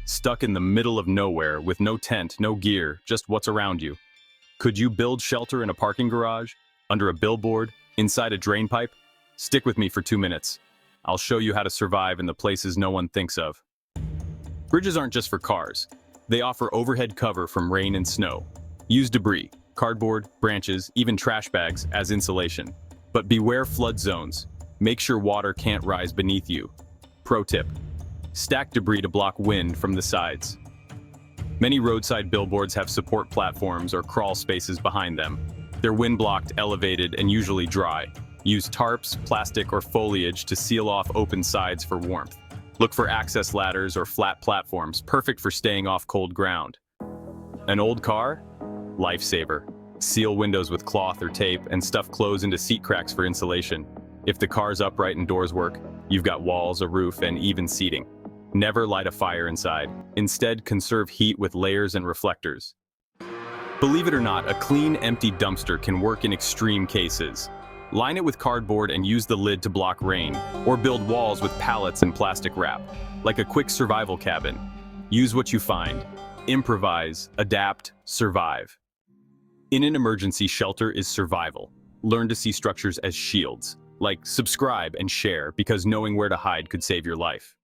stuck in the middle of nowhere with no tent, no gear, just what's around you. Could you build shelter in a parking garage, under a billboard, inside a drain pipe? Stick with me for 2 minutes. I'll show you how to survive in the places no one thinks of. Bridges aren't just for cars. They offer overhead cover from rain and snow. Use debris, cardboard, branches, even trash bags as insulation. But beware flood zones. Make sure water can't rise beneath you. Pro tip: stack debris to block wind from the sides. Many roadside billboards have support platforms or crawl spaces behind them. They're wind-blocked, elevated, and usually dry. Use tarps, plastic, or foliage to seal off open sides for warmth. Look for access ladders or flat platforms, perfect for staying off cold ground. An old car? Lifesaver. Seal windows with cloth or tape and stuff clothes into seat cracks for insulation. If the car's upright and doors work, you've got walls, a roof, and even seating. Never light a fire inside. Instead, conserve heat with layers and reflectors. Believe it or not, a clean, empty dumpster can work in extreme cases. Line it with cardboard and use the lid to block rain, or build walls with pallets and plastic wrap, like a quick survival cabin. Use what you find. Improvise, adapt, survive. In an emergency, shelter is survival. Learn to see structures as shields. Like, subscribe and share, because knowing where to hide could save your life.